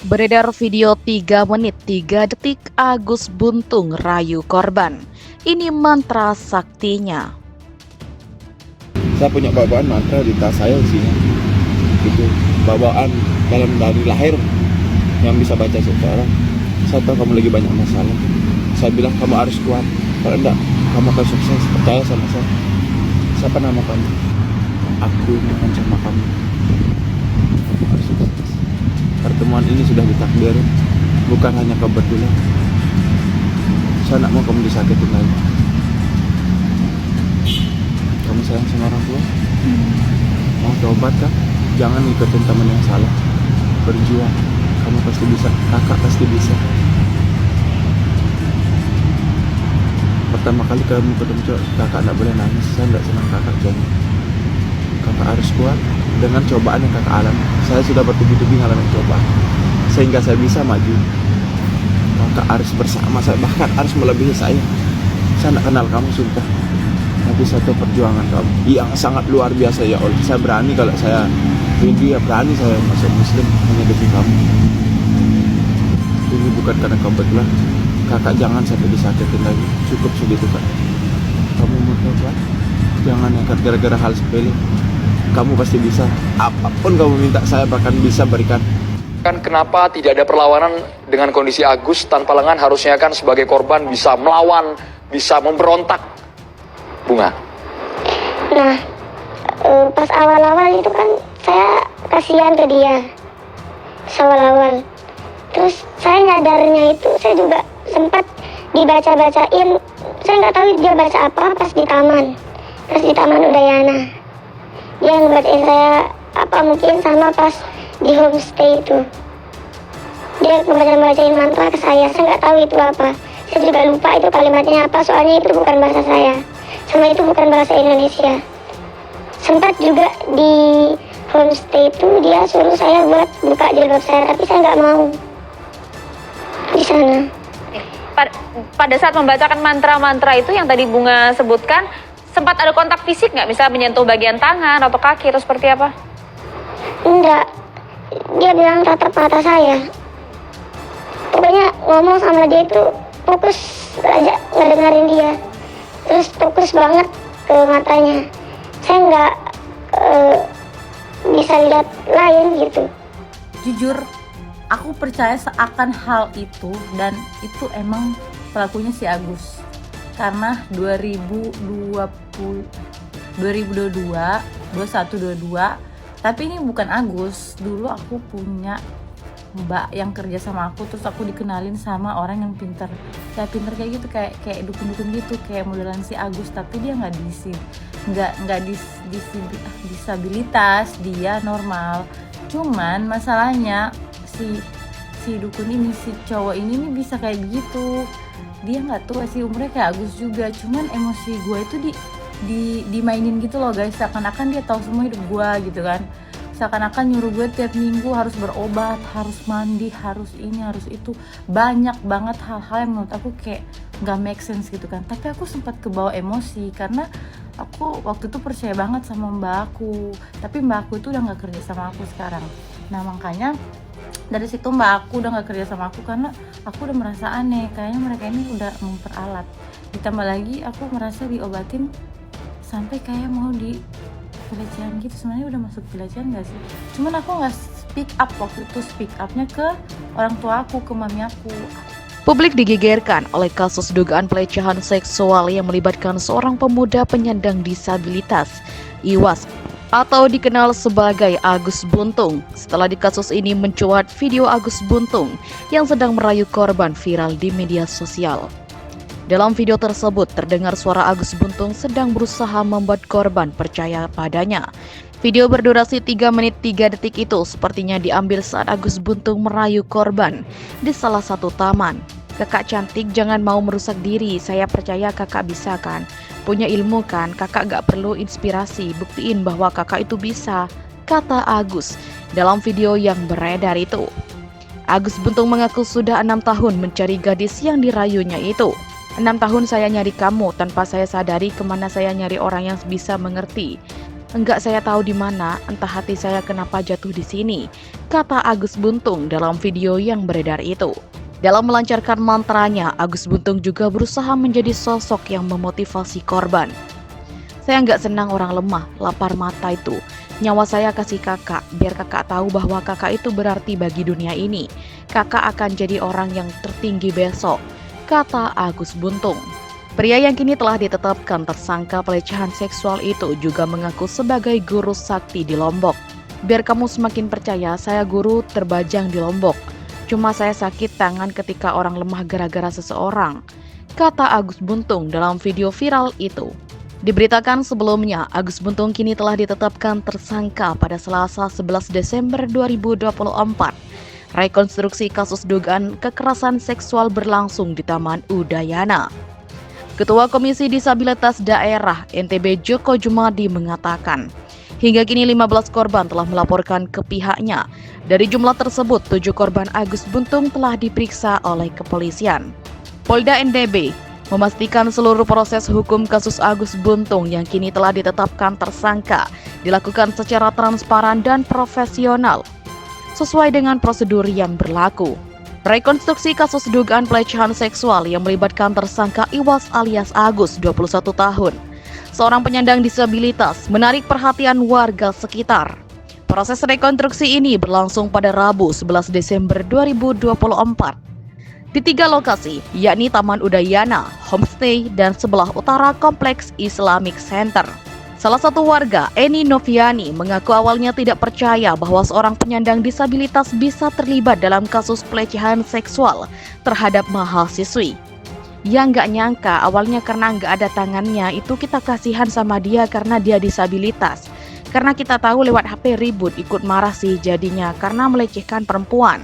Beredar video 3 menit 3 detik Agus Buntung rayu korban. Ini mantra saktinya. Saya punya bawaan mantra di tas saya isinya. Itu bawaan dalam dari lahir yang bisa baca sekarang. Saya tahu kamu lagi banyak masalah. Saya bilang kamu harus kuat. Kalau enggak, kamu akan sukses. Percaya sama saya. Siapa nama kamu? Aku mohon sama kamu. Kamu harus sukses. Pertemuan ini sudah ditakdirin, bukan hanya kebetulan. Saya tidak mau kamu disakitin lagi. Kamu sayang sama orang tua? Mau tobat kan? Jangan ikutin teman yang salah. Berjuang, kamu pasti bisa. Kakak pasti bisa. Pertama kali kamu ketemu cowok, kakak tidak boleh nangis. Saya tidak senang kakak jangan. Kakak harus kuat dengan cobaan yang kakak alami. Saya sudah bertubi-tubi ngalamin cobaan sehingga saya bisa maju. Kakak harus bersama saya, bahkan harus melebihi saya. Saya tidak kenal kamu sumpah, tapi satu perjuangan kamu yang sangat luar biasa ya Allah. Saya berani kalau saya Hindu ya berani saya masuk Muslim hanya demi kamu. Ini bukan karena kebetulan. Kakak jangan sampai disakitin lagi. Cukup segitu kan. Kamu mau coba? Jangan nekat gara-gara hal sepele. Kamu pasti bisa. Apapun kamu minta saya bahkan bisa berikan. Kan kenapa tidak ada perlawanan dengan kondisi Agus tanpa lengan? Harusnya kan sebagai korban bisa melawan, bisa memberontak. Bunga. Nah, pas awal-awal itu kan saya kasihan ke dia. Awal-awal. Terus saya nyadarnya itu saya juga sempat dibaca-bacain. Saya nggak tahu dia baca apa pas di taman. Pas di Taman Udayana. Dia ngebacain saya apa mungkin sama pas di homestay itu. Dia ngebacain mantra ke saya nggak tahu itu apa. Saya juga lupa itu kalimatnya apa, soalnya itu bukan bahasa saya. Sama itu bukan bahasa Indonesia. Sempat juga di homestay itu dia suruh saya buat buka jilbab saya, tapi saya nggak mau di sana. Pada saat membacakan mantra-mantra itu yang tadi Bunga sebutkan, sempat ada kontak fisik nggak? Misalnya menyentuh bagian tangan atau kaki atau seperti apa? Enggak, dia bilang tatap mata saya. Pokoknya ngomong sama dia itu fokus aja ngedengerin dia. Terus fokus banget ke matanya. Saya nggak bisa lihat lain gitu. Jujur, aku percaya seakan hal itu, dan itu emang pelakunya si Agus. Karena 2022, 21-22, tapi ini bukan Agus. Dulu aku punya mbak yang kerja sama aku, terus aku dikenalin sama orang yang pinter. Kayak pinter kayak gitu, kayak dukun-dukun gitu, kayak modelan si Agus, tapi dia nggak disabilitas, dia normal. Cuman masalahnya si dukun ini, si cowok ini bisa kayak gitu. Dia nggak tua sih, umurnya kayak Agus juga, cuman emosi gue itu dimainin gitu loh guys, seakan-akan dia tahu semua hidup gue gitu kan, seakan-akan nyuruh gue tiap minggu harus berobat, harus mandi, harus ini, harus itu, banyak banget hal-hal yang menurut aku kayak nggak make sense gitu kan. Tapi aku sempat kebawa emosi karena aku waktu itu percaya banget sama mbak aku, tapi mbak aku itu udah nggak kerja sama aku sekarang. Nah makanya dari situ mbak aku udah gak kerja sama aku karena aku udah merasa aneh, kayaknya mereka ini udah memperalat. Ditambah lagi aku merasa diobatin sampai kayak mau di pelecehan gitu. Sebenarnya udah masuk pelecehan gak sih? Cuman aku gak speak up waktu itu, speak upnya ke orang tua aku, ke mami aku. Publik digegerkan oleh kasus dugaan pelecehan seksual yang melibatkan seorang pemuda penyandang disabilitas, IWAS, atau dikenal sebagai Agus Buntung. Setelah di kasus ini mencuat video Agus Buntung yang sedang merayu korban viral di media sosial. Dalam video tersebut terdengar suara Agus Buntung sedang berusaha membuat korban percaya padanya. Video berdurasi 3 menit 3 detik itu sepertinya diambil saat Agus Buntung merayu korban di salah satu taman. "Kakak cantik, jangan mau merusak diri, saya percaya kakak bisa kan? Punya ilmu kan, kakak gak perlu inspirasi, buktiin bahwa kakak itu bisa," kata Agus dalam video yang beredar itu. Agus Buntung mengaku sudah 6 tahun mencari gadis yang dirayunya itu. 6 tahun saya nyari kamu tanpa saya sadari kemana saya nyari orang yang bisa mengerti. Enggak saya tahu di mana, entah hati saya kenapa jatuh di sini. kata Agus Buntung dalam video yang beredar itu. Dalam melancarkan mantranya, Agus Buntung juga berusaha menjadi sosok yang memotivasi korban. Saya nggak senang orang lemah, lapar mata itu. Nyawa saya kasih kakak, biar kakak tahu bahwa kakak itu berarti bagi dunia ini. Kakak akan jadi orang yang tertinggi besok, kata Agus Buntung. Pria yang kini telah ditetapkan tersangka pelecehan seksual itu juga mengaku sebagai guru sakti di Lombok. Biar kamu semakin percaya, saya guru terbajang di Lombok. Cuma saya sakit tangan ketika orang lemah gara-gara seseorang, kata Agus Buntung dalam video viral itu. Diberitakan sebelumnya, Agus Buntung kini telah ditetapkan tersangka pada Selasa 11 Desember 2024. Rekonstruksi kasus dugaan kekerasan seksual berlangsung di Taman Udayana. Ketua Komisi Disabilitas Daerah NTB Joko Jumadi mengatakan, hingga kini 15 korban telah melaporkan ke pihaknya. Dari jumlah tersebut, 7 korban Agus Buntung telah diperiksa oleh kepolisian. Polda NTB memastikan seluruh proses hukum kasus Agus Buntung yang kini telah ditetapkan tersangka dilakukan secara transparan dan profesional, sesuai dengan prosedur yang berlaku. Rekonstruksi kasus dugaan pelecehan seksual yang melibatkan tersangka Iwas alias Agus, 21 tahun. Seorang penyandang disabilitas menarik perhatian warga sekitar. Proses rekonstruksi ini berlangsung pada Rabu 11 Desember 2024 di 3 lokasi, yakni Taman Udayana, Homestay, dan sebelah utara Kompleks Islamic Center. Salah satu warga, Eni Noviani, mengaku awalnya tidak percaya bahwa seorang penyandang disabilitas bisa terlibat dalam kasus pelecehan seksual terhadap mahasiswi. Yang nggak nyangka awalnya karena nggak ada tangannya itu kita kasihan sama dia karena dia disabilitas. Karena kita tahu lewat HP ribut ikut marah sih jadinya karena melecehkan perempuan.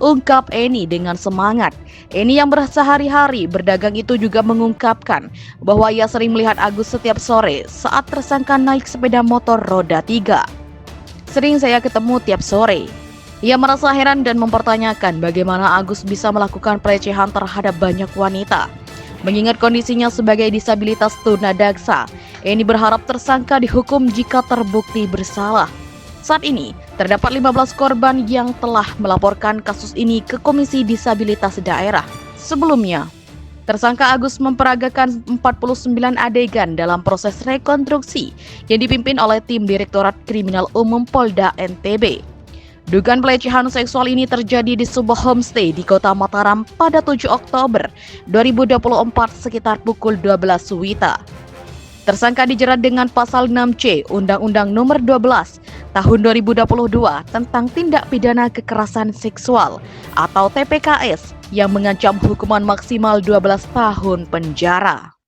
Ungkap Eni dengan semangat. Eni yang sehari-hari berdagang itu juga mengungkapkan bahwa ia sering melihat Agus setiap sore saat tersangka naik sepeda motor roda 3. Sering saya ketemu tiap sore. Ia merasa heran dan mempertanyakan bagaimana Agus bisa melakukan pelecehan terhadap banyak wanita. Mengingat kondisinya sebagai disabilitas tunadaksa, Eni berharap tersangka dihukum jika terbukti bersalah. Saat ini, terdapat 15 korban yang telah melaporkan kasus ini ke Komisi Disabilitas Daerah. Sebelumnya, tersangka Agus memperagakan 49 adegan dalam proses rekonstruksi yang dipimpin oleh tim Direktorat Kriminal Umum Polda NTB. Dugaan pelecehan seksual ini terjadi di sebuah homestay di Kota Mataram pada 7 Oktober 2024 sekitar pukul 12 WITA. Tersangka dijerat dengan pasal 6C Undang-Undang Nomor 12 Tahun 2022 tentang tindak pidana kekerasan seksual atau TPKS yang mengancam hukuman maksimal 12 tahun penjara.